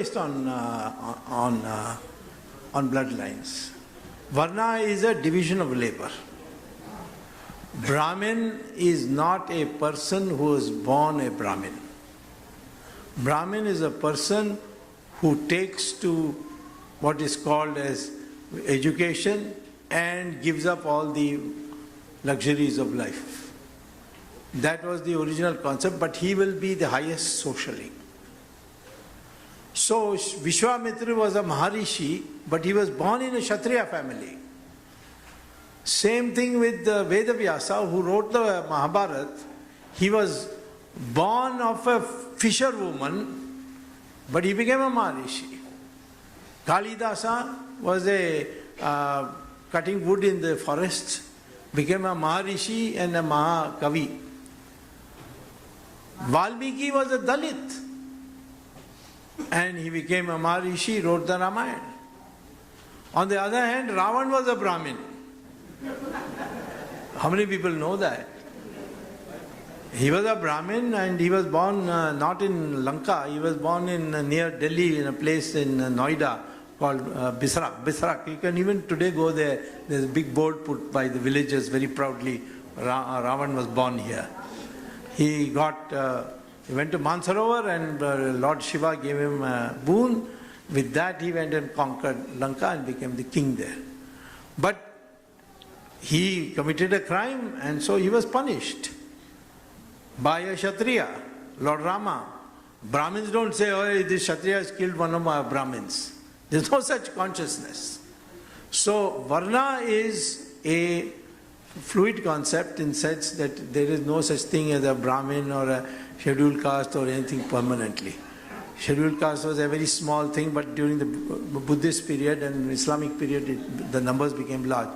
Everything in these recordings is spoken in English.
Based on bloodlines. Varna is a division of labor. Brahmin is not a person who is born a Brahmin. Brahmin is a person who takes to what is called as education and gives up all the luxuries of life. That was the original concept, but he will be the highest socially. So Vishwamitra was a Maharishi, but he was born in a Kshatriya family. Same thing with Vedavyasa, who wrote the Mahabharata. He was born of a fisherwoman, but he became a Maharishi. Kalidasa was a cutting wood in the forest, became a Maharishi and a Mahakavi. Valmiki was a Dalit, and he became a Maharishi, wrote the Ramayana. On the other hand, Ravan was a Brahmin. How many people know that? He was a Brahmin and he was born not in Lanka, he was born in near Delhi in a place in Noida called Bisrak. You can even today go there, there's a big board put by the villagers very proudly, Ravan was born here. He went to Mansarovar and Lord Shiva gave him a boon. With that he went and conquered Lanka and became the king there. But he committed a crime and so he was punished by a Kshatriya, Lord Rama. Brahmins don't say, oh, this Kshatriya has killed one of my Brahmins. There's no such consciousness. So Varna is a fluid concept in sense that there is no such thing as a Brahmin or a scheduled caste or anything permanently. Scheduled caste was a very small thing, but during the Buddhist period and Islamic period, the numbers became large.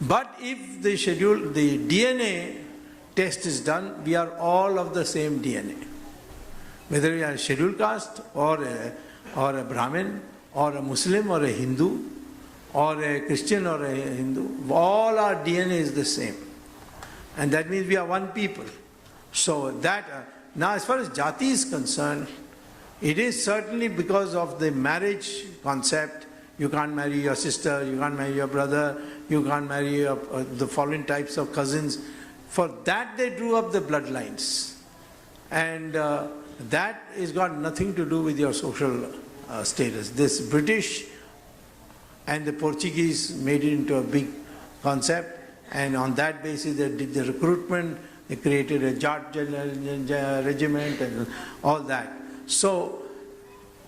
But if the DNA test is done, we are all of the same DNA. Whether we are a scheduled caste or a Brahmin or a Muslim or a Hindu or a Christian or a Hindu, all our DNA is the same. And that means we are one people. So that, now as far as Jati is concerned, it is certainly because of the marriage concept. You can't marry your sister, you can't marry your brother, you can't marry the following types of cousins. For that they drew up the bloodlines. And that has got nothing to do with your social status. This British and the Portuguese made it into a big concept, and on that basis they did the recruitment, they created a Jat regiment and all that. So,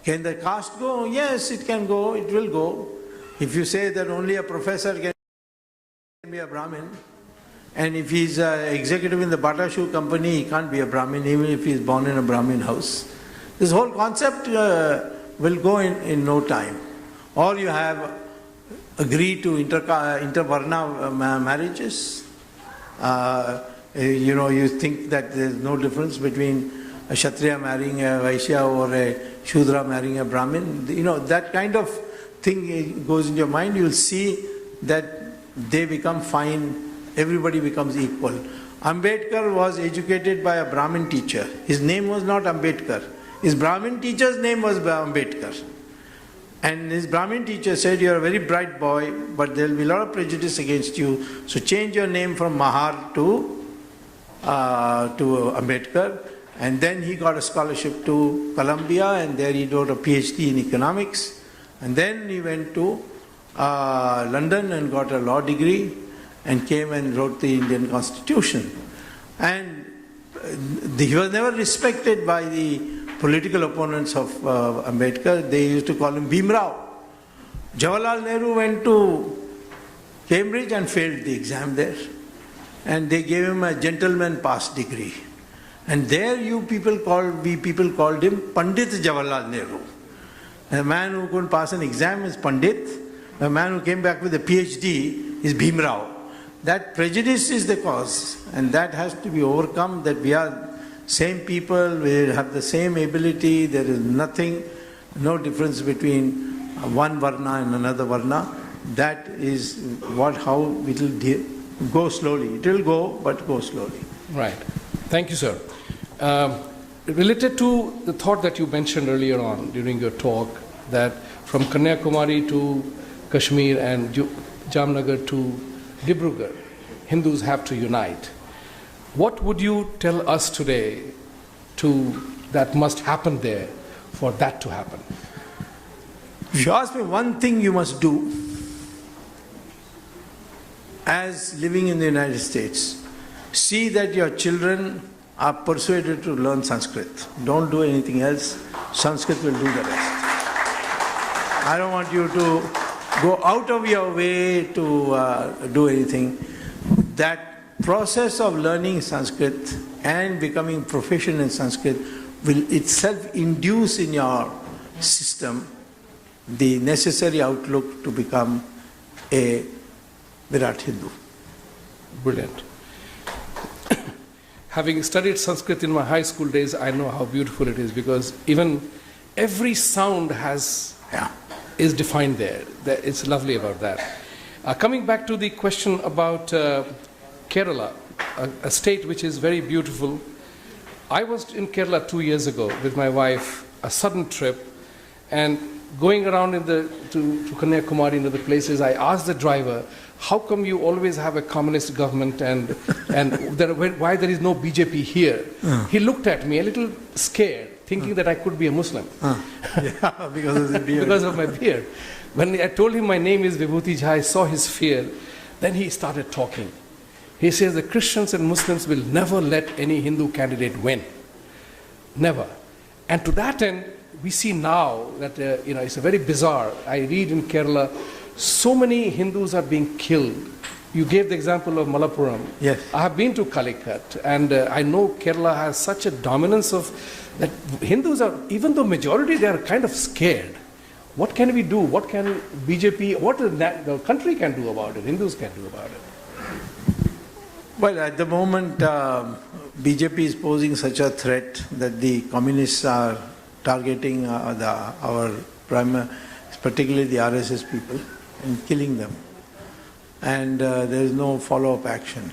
can the caste go? Yes, it can go, it will go. If you say that only a professor can be a Brahmin, and if he's an executive in the Bata shoe company, he can't be a Brahmin even if he's born in a Brahmin house. This whole concept will go in no time. Or you have agreed to intervarna marriages. You think that there's no difference between a Kshatriya marrying a Vaishya or a Shudra marrying a Brahmin. That kind of thing goes in your mind. You'll see that they become fine. Everybody becomes equal. Ambedkar was educated by a Brahmin teacher. His name was not Ambedkar. His Brahmin teacher's name was Ambedkar. And his Brahmin teacher said, you're a very bright boy, but there will be a lot of prejudice against you. So change your name from Mahar to Ambedkar. And then he got a scholarship to Columbia, and there he wrote a PhD in economics. And then he went to London and got a law degree and came and wrote the Indian Constitution. And he was never respected by the political opponents of Ambedkar. They used to call him Bhimrao. Jawaharlal Nehru went to Cambridge and failed the exam there. And they gave him a gentleman pass degree. And there people called him Pandit Jawaharlal Nehru. A man who couldn't pass an exam is Pandit. A man who came back with a PhD is Bhimrao. That prejudice is the cause, and that has to be overcome, that we are same people, we have the same ability, there is no difference between one Varna and another Varna. That is how it will go slowly. It will go, but go slowly. Right. Thank you, sir. related to the thought that you mentioned earlier on during your talk, that from Kanyakumari to Kashmir and Jamnagar to Dibrugarh, Hindus have to unite. What would you tell us today that must happen there for that to happen? If you ask me one thing you must do as living in the United States, see that your children are persuaded to learn Sanskrit. Don't do anything else. Sanskrit will do the rest. I don't want you to go out of your way to do anything. That process of learning Sanskrit and becoming proficient in Sanskrit will itself induce in your system the necessary outlook to become a Virat Hindu. Brilliant. Having studied Sanskrit in my high school days, I know how beautiful it is, because even every sound is defined there. It's lovely about that. Coming back to the question about Kerala, a state which is very beautiful. I was in Kerala 2 years ago with my wife, a sudden trip, and going around to Kanyakumari and other places, I asked the driver, how come you always have a communist government and why there is no BJP here? He looked at me a little scared, thinking that I could be a Muslim. Yeah, because of the beard. Because of my beard. When I told him my name is Vibhuti Jha, I saw his fear. Then he started talking. He says the Christians and Muslims will never let any Hindu candidate win. Never. And to that end, we see now that it's a very bizarre. I read in Kerala, so many Hindus are being killed. You gave the example of Malappuram. Yes. I have been to Calicut, and I know Kerala has such a dominance of that Hindus are, even though majority, they are kind of scared. What can we do? What can BJP, what the country can do about it, Hindus can do about it? Well, at the moment, BJP is posing such a threat that the communists are targeting particularly the RSS people, and killing them. And there is no follow-up action.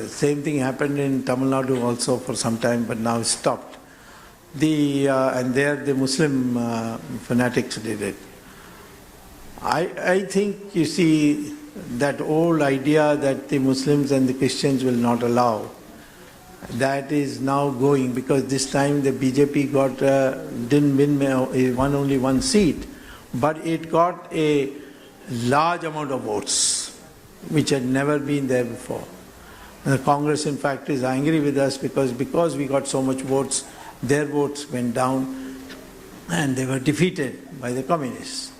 Same thing happened in Tamil Nadu also for some time, but now it's stopped. And there the Muslim fanatics did it. I think, you see, that old idea that the Muslims and the Christians will not allow, that is now going, because this time the BJP didn't win, it won only one seat, but it got a large amount of votes, which had never been there before. And the Congress, in fact, is angry with us because we got so much votes, their votes went down and they were defeated by the communists.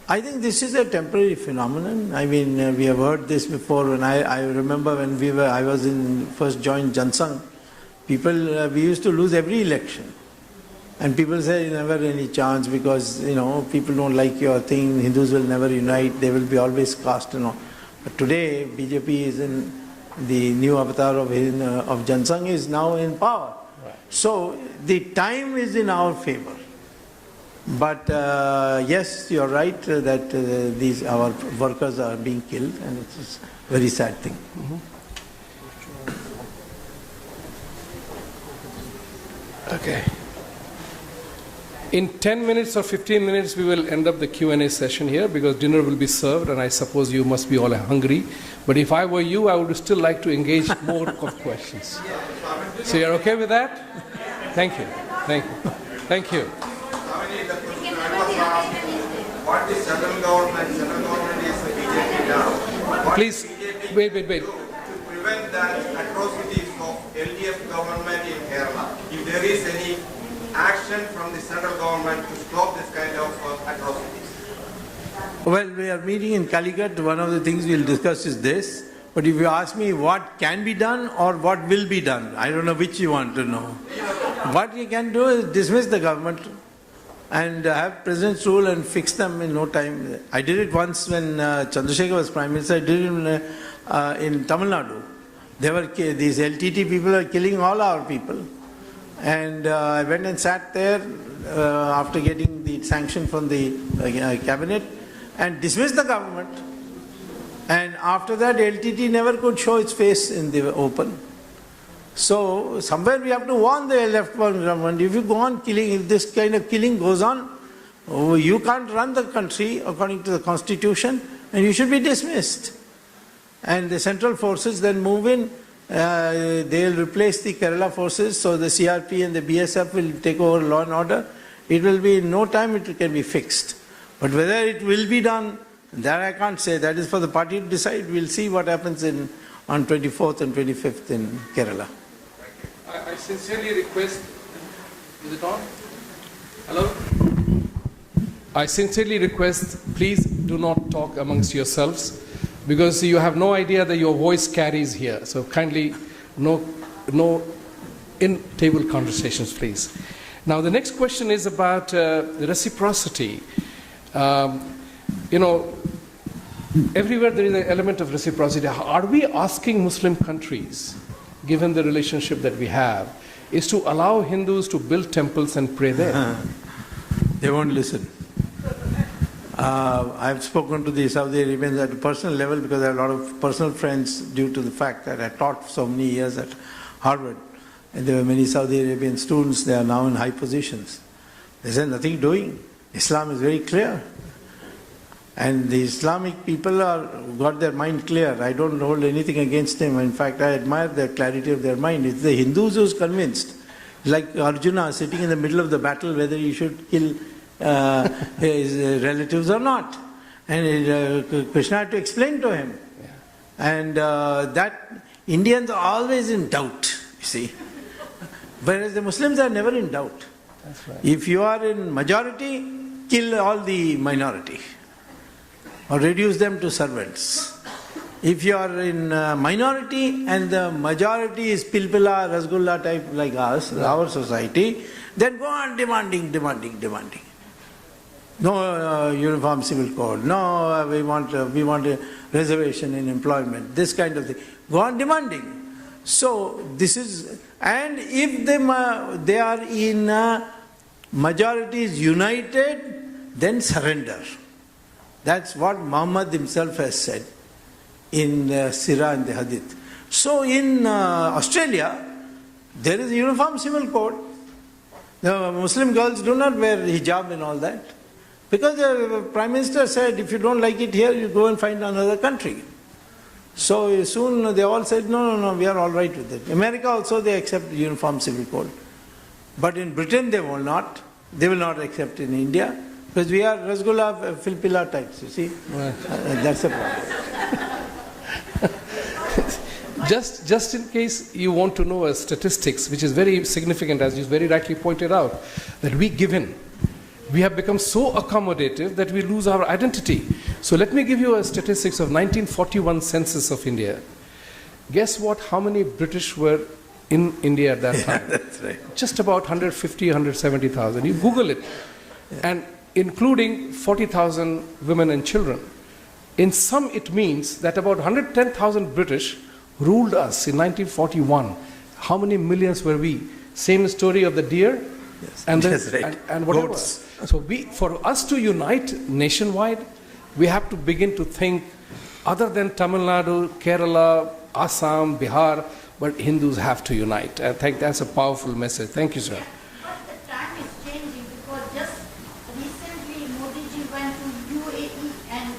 I think this is a temporary phenomenon. I mean, we have heard this before. When I remember when I was first joined Jansang, we used to lose every election. And people say never any chance because, people don't like your thing, Hindus will never unite, they will be always caste and all. But today, BJP is in the new avatar of Jansang is now in power. Right. So, the time is in our favor. But yes, you're right that our workers are being killed, and it's a very sad thing. Okay. In 10 minutes or 15 minutes, we will end up the Q&A session here because dinner will be served, and I suppose you must be all hungry. But if I were you, I would still like to engage more of questions. So you're okay with that? Thank you. Thank you. Thank you. What is central government? Central government is the BJP now. Please, wait. To prevent that atrocities of LDF government in Kerala, if there is any action from the central government to stop this kind of atrocities. Well, we are meeting in Calicut. One of the things we'll discuss is this. But if you ask me what can be done or what will be done, I don't know which you want to know. What we can do is dismiss the government and have president's rule and fix them in no time. I did it once when Chandrasekhar was Prime Minister. I did it in Tamil Nadu. These LTT people are killing all our people. And I went and sat there after getting the sanction from the cabinet and dismissed the government. And after that, LTT never could show its face in the open. So somewhere we have to warn the left government. If you go on killing, if this kind of killing goes on, you can't run the country according to the constitution, and you should be dismissed. And the central forces then move in. They'll replace the Kerala forces, so the CRP and the BSF will take over law and order. It will be in no time it can be fixed. But whether it will be done, that I can't say. That is for the party to decide. We'll see what happens on 24th and 25th in Kerala. I sincerely request, is it on? Hello? I sincerely request, please do not talk amongst yourselves, because you have no idea that your voice carries here. So kindly, no in-table conversations, please. Now the next question is about the reciprocity. Everywhere there is an element of reciprocity. Are we asking Muslim countries, given the relationship that we have, is to allow Hindus to build temples and pray there? They won't listen. I've spoken to the Saudi Arabians at a personal level because I have a lot of personal friends due to the fact that I taught so many years at Harvard. And there were many Saudi Arabian students, they are now in high positions. They said nothing doing. Islam is very clear. And the Islamic people got their mind clear. I don't hold anything against them. In fact, I admire the clarity of their mind. It's the Hindus who's convinced. Like Arjuna sitting in the middle of the battle whether he should kill his relatives or not. And Krishna had to explain to him. Yeah. And that Indians are always in doubt, you see. Whereas the Muslims are never in doubt. That's right. If you are in majority, kill all the minority. Or reduce them to servants. If you are in minority and the majority is pilpila, rasgulla type like us, our society, then go on demanding. No uniform civil code. No, we want a reservation in employment. This kind of thing. Go on demanding. So this is, and if they are in majorities united, then surrender. That's what Muhammad himself has said in Sirah and the Hadith. So in Australia, there is a uniform civil code. The Muslim girls do not wear hijab and all that. Because the Prime Minister said, if you don't like it here, you go and find another country. So soon they all said, no, we are all right with it. America also, they accept the uniform civil code. But in Britain they will not. They will not accept in India. Because we are Rasgulla, Filpila types, you see. Right. That's the problem. Just in case you want to know a statistics, which is very significant, as you very rightly pointed out, that we give in. We have become so accommodative that we lose our identity. So let me give you a statistics of 1941 census of India. Guess what? How many British were in India at that time? Yeah, that's right. Just about 150, 170,000. You Google it. Yeah. And including 40,000 women and children. In sum, it means that about 110,000 British ruled us in 1941. How many millions were we? Same story of the deer, yes, and right. and whatever. Goats. So for us to unite nationwide, we have to begin to think other than Tamil Nadu, Kerala, Assam, Bihar, but Hindus have to unite. I think that's a powerful message. Thank you, sir. But the time is changing because just recently Modi ji went to UAE and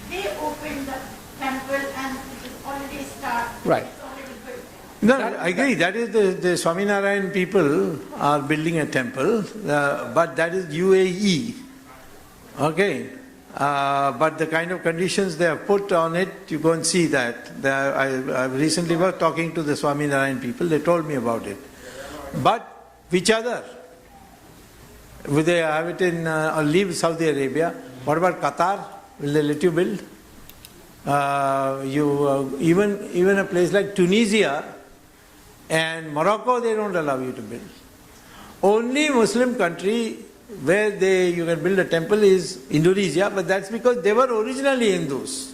they opened the temple and it is already started. Right. It's already built. No, I agree. That is the Swaminarayan people are building a temple, but that is UAE. Okay. But the kind of conditions they have put on it, you go and see that. I recently was talking to the Swaminarayan people, they told me about it. But which other? Will they have it in, or leave Saudi Arabia? What about Qatar? Will they let you build? Even a place like Tunisia and Morocco, they don't allow you to build. Only Muslim country where you can build a temple is Indonesia, but that's because they were originally Hindus.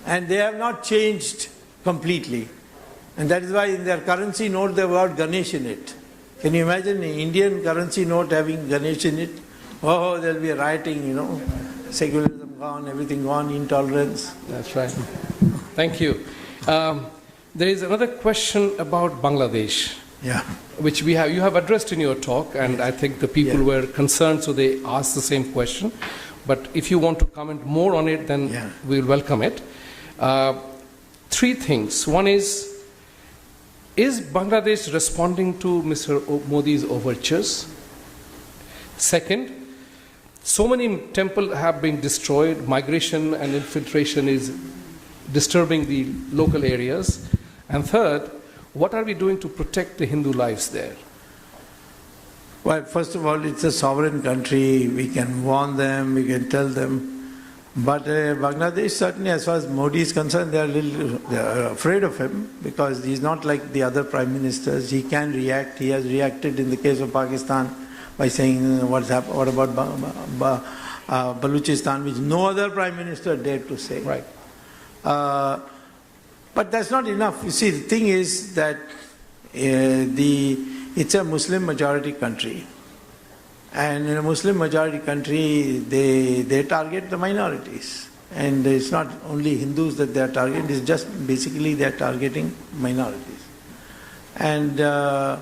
And they have not changed completely. And that is why in their currency note they have got Ganesh in it. Can you imagine an Indian currency note having Ganesh in it? Oh, there will be rioting, Secularism gone, everything gone, intolerance. That's right. Thank you. There is another question about Bangladesh, Yeah. which you have addressed in your talk, and I think the people were concerned, so they asked the same question. But if you want to comment more on it, then we'll welcome it. Three things. One is Bangladesh responding to Mr. Modi's overtures? Second, so many temples have been destroyed, migration and infiltration is disturbing the local areas. And third, what are we doing to protect the Hindu lives there? Well, first of all, it's a sovereign country. We can warn them, we can tell them. But Bangladesh, certainly, as far as Modi is concerned, they are afraid of him because he's not like the other prime ministers. He can react. He has reacted in the case of Pakistan by saying what about Baluchistan, which no other prime minister dared to say. Right. But that's not enough. You see, the thing is that it's a Muslim majority country. And in a Muslim majority country, they target the minorities. And it's not only Hindus that they are targeting, it's just basically they are targeting minorities. And there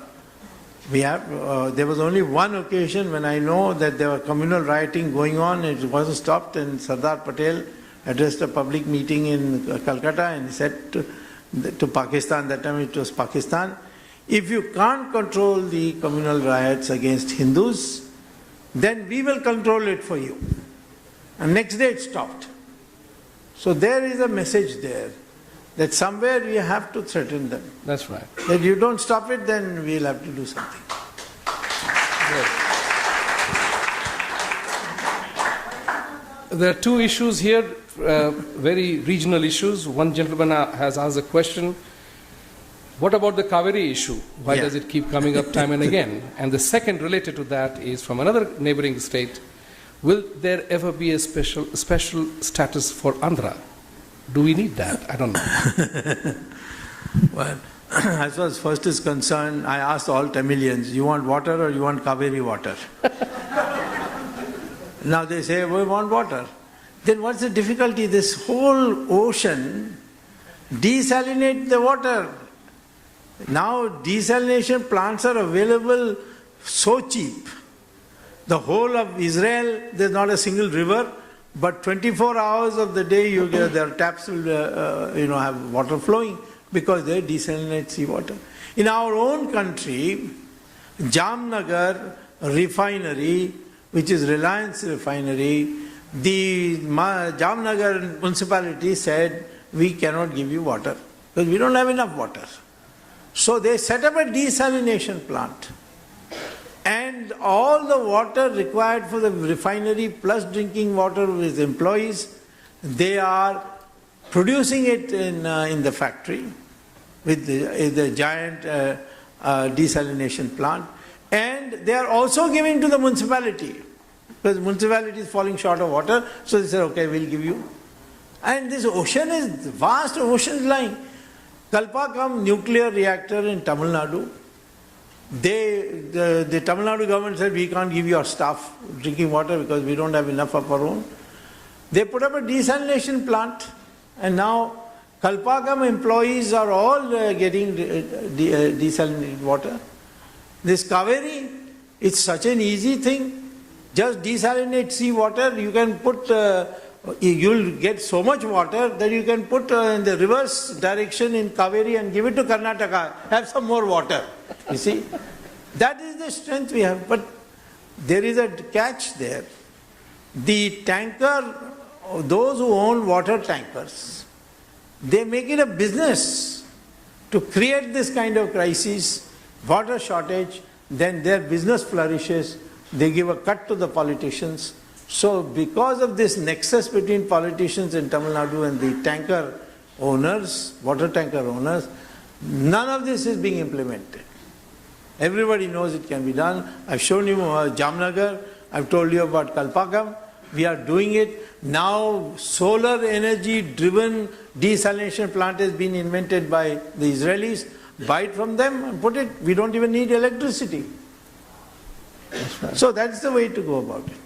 was only one occasion when I know that there was communal rioting going on, it wasn't stopped, and Sardar Patel addressed a public meeting in Calcutta and said to Pakistan, that time it was Pakistan, if you can't control the communal riots against Hindus, then we will control it for you. And next day it stopped. So there is a message there that somewhere we have to threaten them. That's right. That you don't stop it, then we'll have to do something. There are two issues here, very regional issues. One gentleman has asked a question, what about the Kaveri issue? Why does it keep coming up time and again? And the second related to that is from another neighboring state, will there ever be a special status for Andhra? Do we need that? I don't know. Well, as far as first is concerned, I asked all Tamilians, you want water or you want Kaveri water? Now they say, we want water. Then what's the difficulty? This whole ocean desalinate the water. Now desalination plants are available so cheap. The whole of Israel, there's not a single river, but 24 hours of the day their taps will have water flowing because they desalinate seawater. In our own country, Jamnagar refinery, which is Reliance refinery, the Jamnagar municipality said, we cannot give you water because we don't have enough water. So they set up a desalination plant. And all the water required for the refinery plus drinking water with employees, they are producing it in the factory with the giant desalination plant. And they are also giving to the municipality because the municipality is falling short of water. So they said, okay, we'll give you. And this ocean is, vast ocean is lying. Kalpakam nuclear reactor in Tamil Nadu, the Tamil Nadu government said, we can't give your staff drinking water because we don't have enough of our own. They put up a desalination plant and now Kalpakam employees are all getting desalinated water. This Kaveri, it's such an easy thing. Just desalinate seawater, you can put... you'll get so much water that you can put in the reverse direction in Kaveri and give it to Karnataka, have some more water. You see, that is the strength we have. But there is a catch there. The tanker, those who own water tankers, they make it a business to create this kind of crisis, water shortage, then their business flourishes, they give a cut to the politicians. So because of this nexus between politicians in Tamil Nadu and the tanker owners, water tanker owners, none of this is being implemented. Everybody knows it can be done. I've shown you Jamnagar, I've told you about Kalpakam, we are doing it. Now solar energy driven desalination plant has been invented by the Israelis. Buy it from them and put it, we don't even need electricity. That's right. So that's the way to go about it.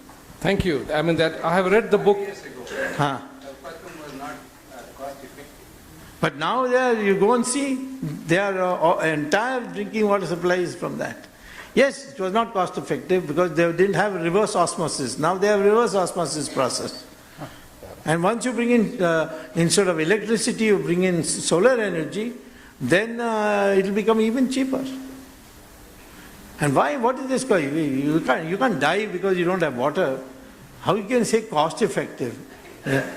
Thank you. I mean that I have read the book. Kalpakam was not cost effective. But now you go and see, their entire drinking water supply is from that. Yes, it was not cost effective because they didn't have reverse osmosis. Now they have reverse osmosis process. And once you bring in, instead of electricity, you bring in solar energy, then it will become even cheaper. And why? What is this cost? You can't die because you don't have water. How you can say cost effective?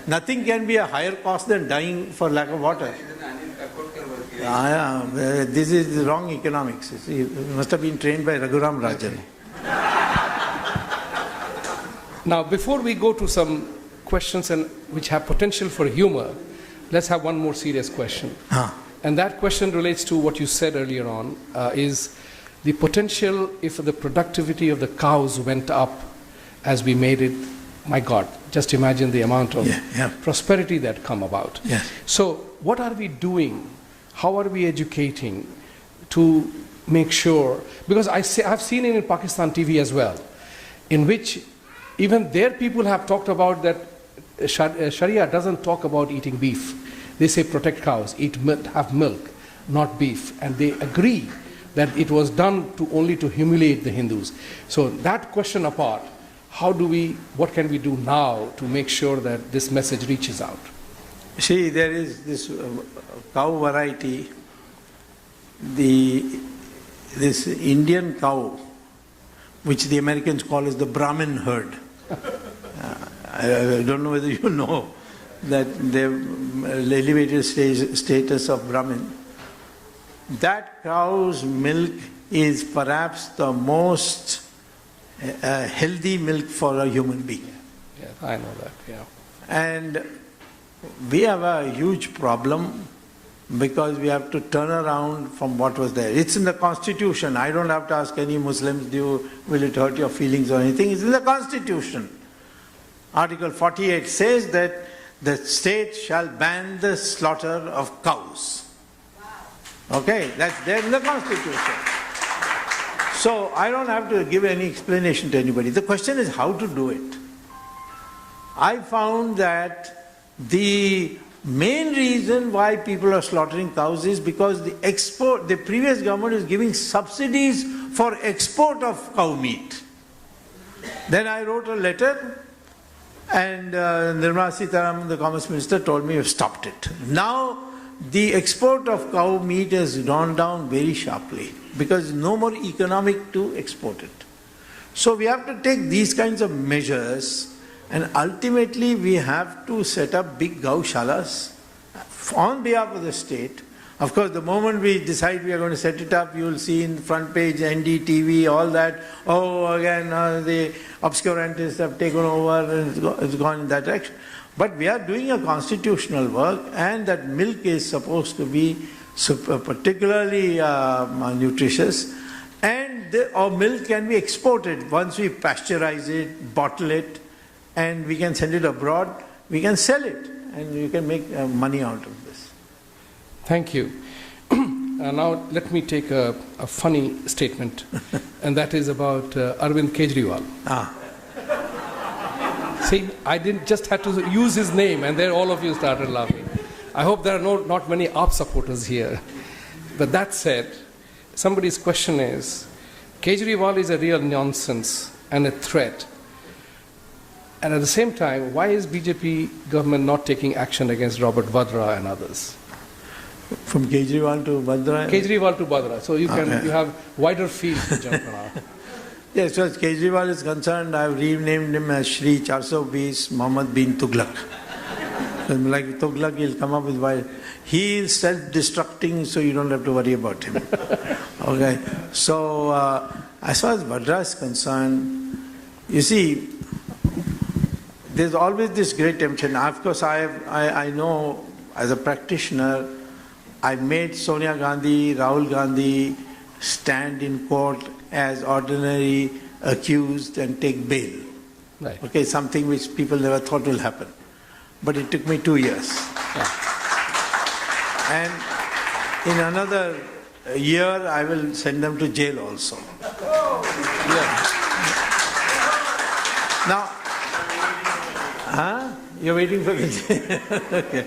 Nothing can be a higher cost than dying for lack of water. This is wrong economics. You must have been trained by Raghuram Rajan. Now, before we go to some questions which have potential for humor, let's have one more serious question. And that question relates to what you said earlier on, is the potential if the productivity of the cows went up as we made it. My God, just imagine the amount of prosperity that come about. Yes. So what are we doing? How are we educating to make sure? Because I've seen it in Pakistan TV as well, in which even their people have talked about that Sharia doesn't talk about eating beef. They say protect cows, have milk, not beef. And they agree that it was done only to humiliate the Hindus. So that question apart, what can we do now to make sure that this message reaches out? See, there is this cow variety, this Indian cow, which the Americans call as the Brahmin herd. I don't know whether you know that they've elevated status of Brahmin. That cow's milk is perhaps the most healthy milk for a human being. Yeah, I know that, yeah. And we have a huge problem because we have to turn around from what was there. It's in the Constitution. I don't have to ask any Muslims, will it hurt your feelings or anything? It's in the Constitution. Article 48 says that the state shall ban the slaughter of cows. Okay, that's there in the Constitution. So I don't have to give any explanation to anybody. The question is how to do it. I found that the main reason why people are slaughtering cows is because the previous government is giving subsidies for export of cow meat. Then I wrote a letter and Nirmala Sitharaman, the Commerce Minister, told me you've stopped it. Now the export of cow meat has gone down very sharply because no more economic to export it. So we have to take these kinds of measures, and ultimately we have to set up big gaushalas on behalf of the state. Of course, the moment we decide we are going to set it up, you will see in the front page, NDTV, all that, again the obscurantists have taken over and it's gone in that direction. But we are doing a constitutional work, and that milk is supposed to be particularly nutritious, and our milk can be exported once we pasteurize it, bottle it, and we can send it abroad, we can sell it, and we can make money out of this. Thank you. Now let me take a funny statement, and that is about Arvind Kejriwal. See, I didn't just have to use his name, and then all of you started laughing. I hope there are not many AAP supporters here. But that said, somebody's question is, Kejriwal is a real nonsense and a threat. And at the same time, why is BJP government not taking action against Robert Vadra and others? From Kejriwal to Vadra? Kejriwal to Vadra. So you have wider field to jump around. Yes, as far as Kejriwal is concerned, I have renamed him as Shri 420 Mohammed bin Tughlaq. Like Tughlaq, he'll come up with wild. He is self-destructing, so you don't have to worry about him. Okay. So, as far as Vadra is concerned, you see, there's always this great temptation. Of course, I know as a practitioner, I made Sonia Gandhi, Rahul Gandhi stand in court as ordinary accused and take bail. Right. Okay, something which people never thought will happen. But it took me 2 years. Yeah. And in another year, I will send them to jail also. Yeah. Now, you're waiting for the jail. Okay.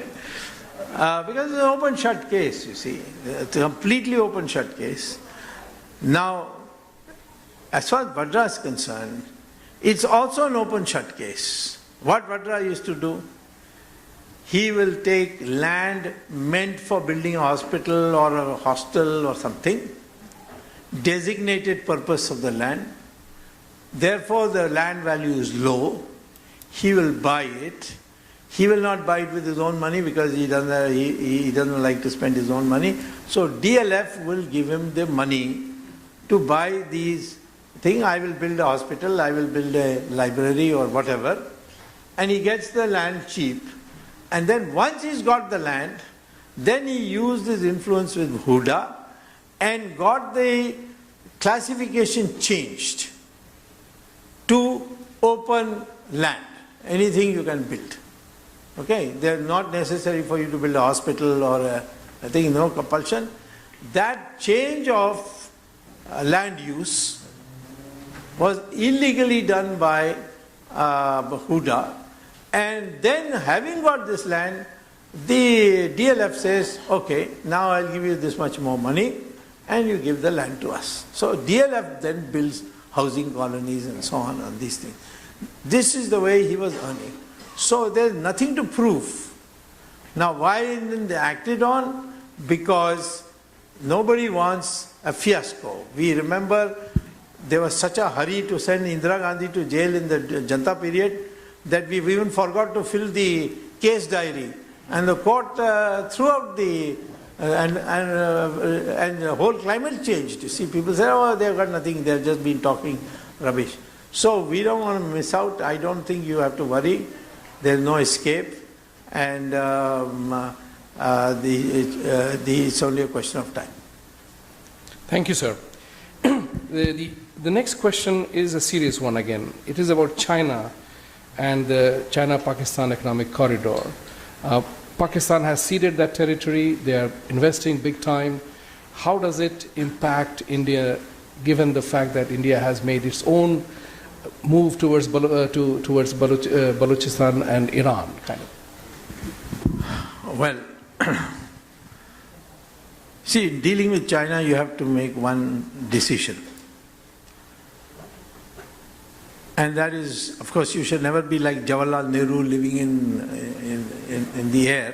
Because it's an open shut case, you see. It's a completely open shut case. Now, as far as Vadra is concerned, it's also an open shut case. What Vadra used to do, he will take land meant for building a hospital or a hostel or something, designated purpose of the land. Therefore, the land value is low. He will buy it. He will not buy it with his own money because he doesn't like to spend his own money. So DLF will give him the money to buy these things. I will build a hospital, I will build a library or whatever. And he gets the land cheap. And then once he's got the land, then he used his influence with Huda and got the classification changed to open land. Anything you can build. Okay, they're not necessary for you to build a hospital or a thing, no compulsion. That change of land use was illegally done by Huda, and then having got this land, the DLF says, okay, now I'll give you this much more money and you give the land to us. So DLF then builds housing colonies and so on these things. This is the way he was earning. So there's nothing to prove. Now why didn't they acted on? Because nobody wants a fiasco. We remember there was such a hurry to send Indira Gandhi to jail in the Janta period that we even forgot to fill the case diary. And the court threw out the, and the whole climate changed. You see, people say, oh, they've got nothing, they've just been talking rubbish. So we don't want to miss out. I don't think you have to worry. There's no escape, and it's only a question of time. Thank you, sir. The next question is a serious one again. It is about China and the China-Pakistan economic corridor. Pakistan has ceded that territory. They are investing big time. How does it impact India, given the fact that India has made its own move towards Balochistan and Iran, kind of? Well, see, in dealing with China, you have to make one decision. And that is, of course, you should never be like Jawaharlal Nehru living in the air.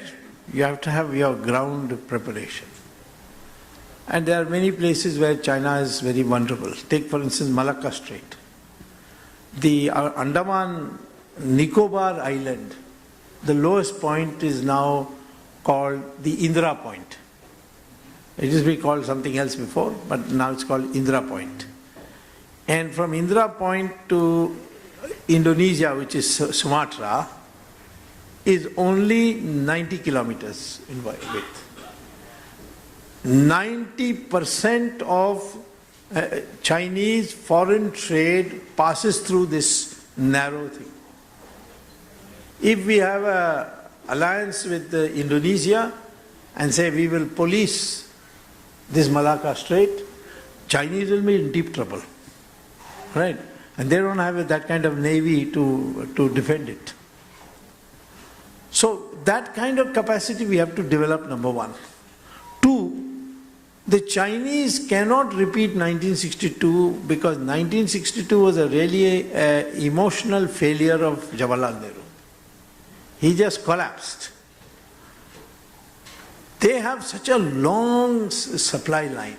You have to have your ground preparation. And there are many places where China is very vulnerable. Take, for instance, Malacca Strait. The Andaman Nicobar Island, the lowest point is now called the Indira Point. It used to be called something else before, but now it's called Indira Point. And from Indira Point to Indonesia, which is Sumatra, is only 90 kilometers in width. 90% of Chinese foreign trade passes through this narrow thing. If we have an alliance with Indonesia and say we will police this Malacca Strait, Chinese will be in deep trouble. Right? And they don't have that kind of navy to defend it. So that kind of capacity we have to develop, number one. Two, the Chinese cannot repeat 1962 because 1962 was a really emotional failure of Jawaharlal Nehru. He just collapsed. They have such a long supply line.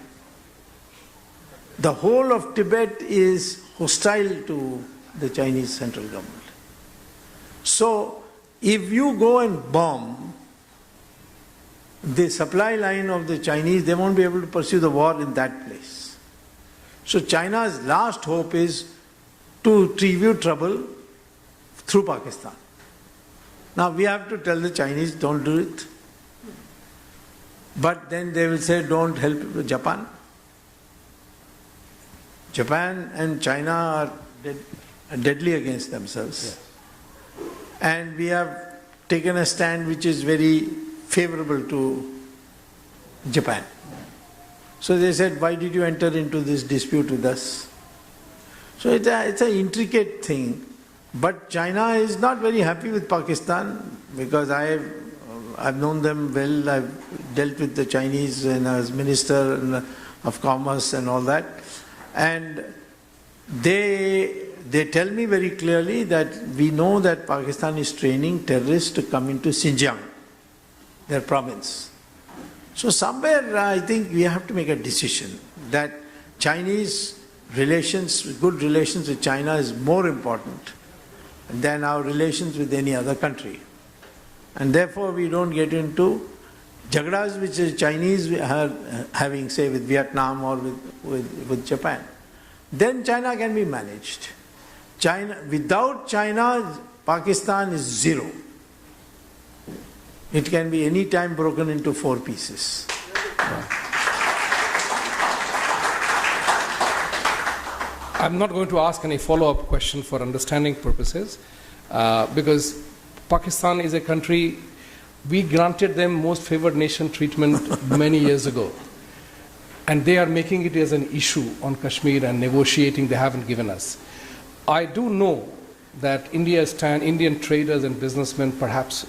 The whole of Tibet is hostile to the Chinese central government. So if you go and bomb the supply line of the Chinese, they won't be able to pursue the war in that place. So China's last hope is to tribute trouble through Pakistan. Now we have to tell the Chinese, don't do it. But then they will say, don't help Japan. Japan and China are deadly against themselves. Yes. And we have taken a stand which is very favorable to Japan. So they said, why did you enter into this dispute with us? So it's an intricate thing. But China is not very happy with Pakistan because I I've known them well. I've dealt with the Chinese and as Minister of Commerce and all that. And they tell me very clearly that we know that Pakistan is training terrorists to come into Xinjiang, their province. So somewhere I think we have to make a decision that Chinese relations, good relations with China is more important than our relations with any other country. And therefore we don't get into jagdas which the Chinese are having, say, with Vietnam or with Japan. Then China can be managed. Without China, Pakistan is zero. It can be any time broken into 4 pieces. I'm not going to ask any follow-up question for understanding purposes, because Pakistan is a country, we granted them most favored nation treatment many years ago. And they are making it as an issue on Kashmir and negotiating, they haven't given us. I do know that Indian traders and businessmen perhaps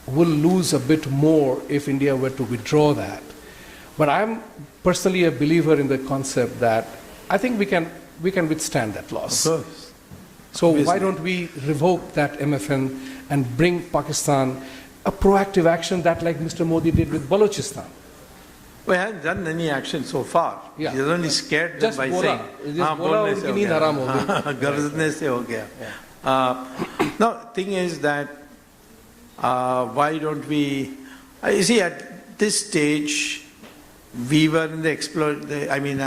will lose a bit more if India were to withdraw that. But I'm personally a believer in the concept that I think we can withstand that loss. Of course. So why don't we revoke that MFN and bring Pakistan a proactive action that like Mr. Modi did with Balochistan? We haven't done any action so far. Yeah. He's only scared them Just by bola. saying, Just bola unki neend haram ho gayi. Garzne se ho gaya. Now, thing is that why don't we, you see, at this stage, we were in the I mean,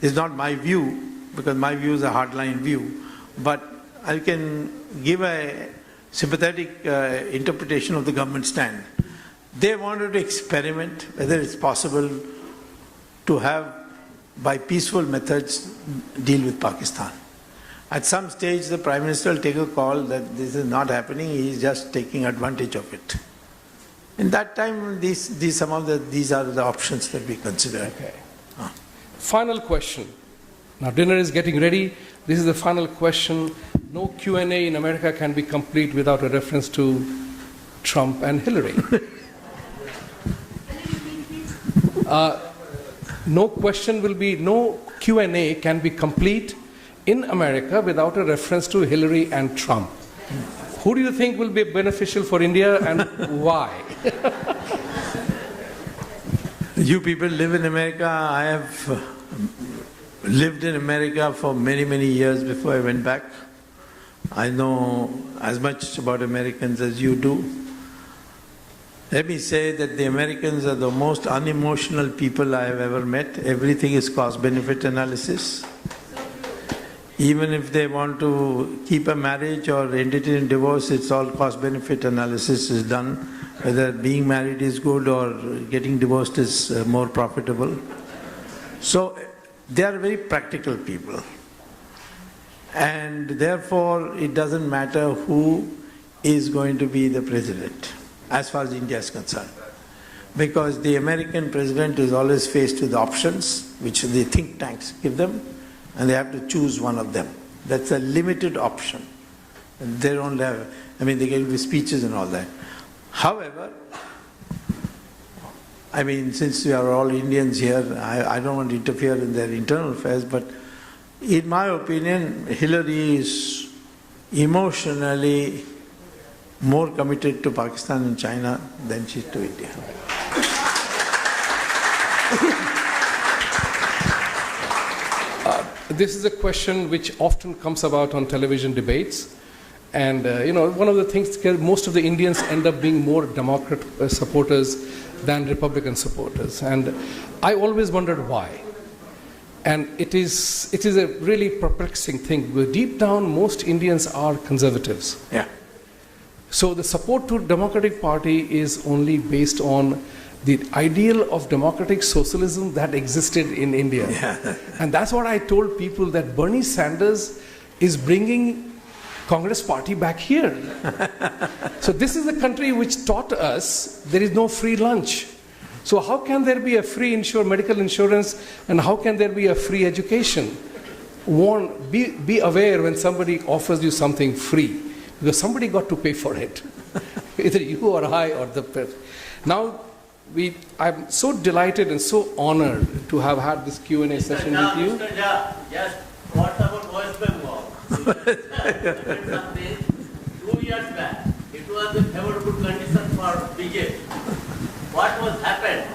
it's not my view, because my view is a hardline view, but I can give a sympathetic interpretation of the government stand. They wanted to experiment whether it's possible to have, by peaceful methods, deal with Pakistan. At some stage, the Prime Minister will take a call that this is not happening, he is just taking advantage of it. In that time, these are the options that we consider. Okay. Final question. Now dinner is getting ready. This is the final question. No Q&A in America can be complete without a reference to Trump and Hillary. No Q&A can be complete in America without a reference to Hillary and Trump. Who do you think will be beneficial for India and why? You people live in America. I have lived in America for many, many years before I went back. I know as much about Americans as you do. Let me say that the Americans are the most unemotional people I have ever met. Everything is cost-benefit analysis. Even if they want to keep a marriage or end it in divorce, it's all cost-benefit analysis is done. Whether being married is good or getting divorced is more profitable. So they are very practical people. And therefore, it doesn't matter who is going to be the president, as far as India is concerned. Because the American president is always faced with options, which the think tanks give them, and they have to choose one of them. That's a limited option. They don't have, they give speeches and all that. However, since we are all Indians here, I don't want to interfere in their internal affairs, but in my opinion, Hillary is emotionally more committed to Pakistan and China than she is to India. This is a question which often comes about on television debates. And, one of the things, most of the Indians end up being more Democrat supporters than Republican supporters. And I always wondered why. And it is a really perplexing thing. Deep down, most Indians are conservatives. Yeah. So the support to Democratic Party is only based on the ideal of democratic socialism that existed in India. Yeah. And that's what I told people, that Bernie Sanders is bringing Congress party back here. So this is a country which taught us there is no free lunch. So how can there be a free medical insurance, and how can there be a free education? Be aware when somebody offers you something free, because somebody got to pay for it. either you or I or the press. Now, I'm so delighted and so honored to have had this Q&A session with you. Mr. Jha, just what about West Bengal? Something 2 years back, it was a favorable condition for BJP. What was happened?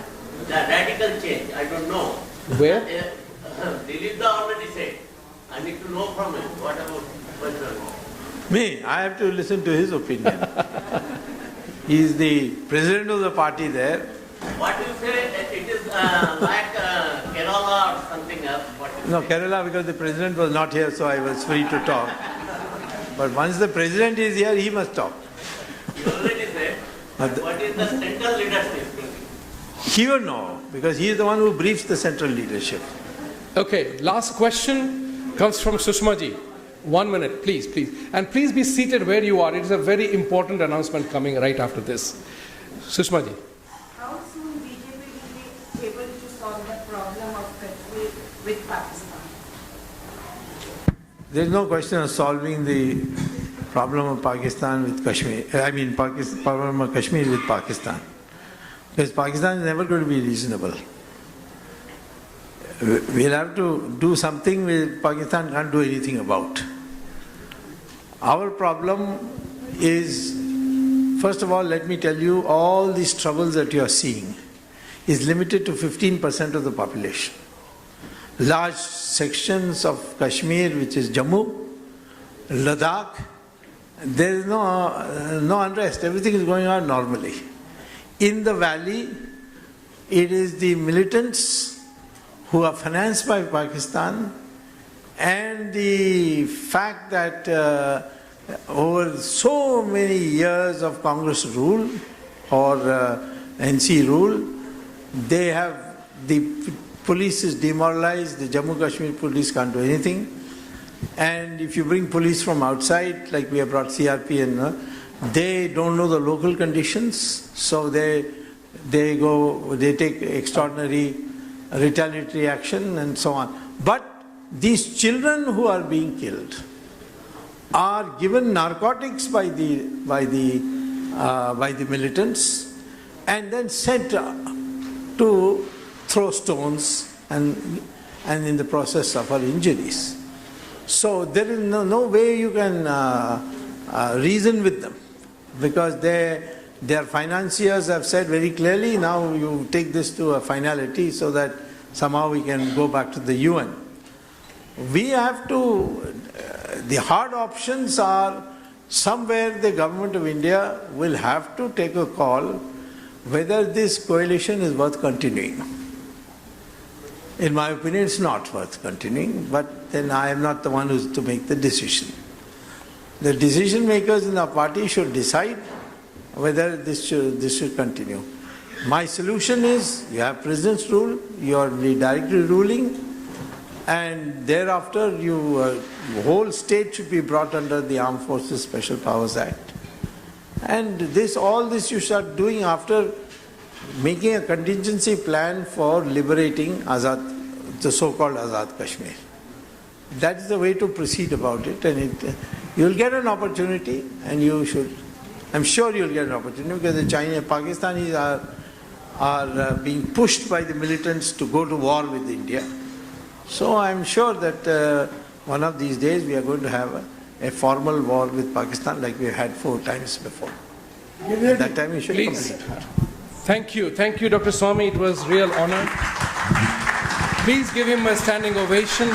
The radical change, I don't know. Where? Dilip Da already said. I need to know from him. What about West Bengal? Me, I have to listen to his opinion. He is the president of the party there. What you say, it is like Kerala or something else? What you No, say? Kerala, because the president was not here, so I was free to talk. But once the president is here, he must talk. You already said. But what is the central leadership thinking? He will know, because he is the one who briefs the central leadership. Okay, last question comes from Sushma ji. 1 minute, please, please. And please be seated where you are. It is a very important announcement coming right after this. Sushma ji. How soon BJP will be able to solve the problem of Kashmir with Pakistan? There is no question of solving the problem of Pakistan with Kashmir. Problem of Kashmir with Pakistan. Because Pakistan is never going to be reasonable. We'll have to do something which Pakistan can't do anything about. Our problem is, first of all, let me tell you, all these troubles that you are seeing is limited to 15% of the population. Large sections of Kashmir, which is Jammu, Ladakh, there is no unrest. Everything is going on normally. In the valley, it is the militants who are financed by Pakistan, and the fact that over so many years of Congress rule or NC rule, the police is demoralized, the Jammu Kashmir police can't do anything, and if you bring police from outside, like we have brought CRP and they don't know the local conditions, so they take extraordinary retaliatory action and so on. But these children who are being killed are given narcotics by the militants and then sent to throw stones and in the process suffer injuries. So there is no way you can reason with them, because their financiers have said very clearly, now you take this to a finality so that somehow we can go back to the UN. We have to, the hard options are, somewhere the government of India will have to take a call whether this coalition is worth continuing. In my opinion, it's not worth continuing, but then I am not the one who's to make the decision. The decision makers in our party should decide whether this should continue. My solution is, you have president's rule, you are directly ruling, and thereafter the whole state should be brought under the Armed Forces Special Powers Act. And all this you start doing after making a contingency plan for liberating the so-called Azad Kashmir. That is the way to proceed about it, and you'll get an opportunity, and you should. I'm sure you'll get an opportunity, because the Pakistanis are being pushed by the militants to go to war with India. So I'm sure that one of these days we are going to have a formal war with Pakistan like we had 4 times before. At that time we should complete. Thank you, Dr. Swamy. It was real honor. Please give him a standing ovation.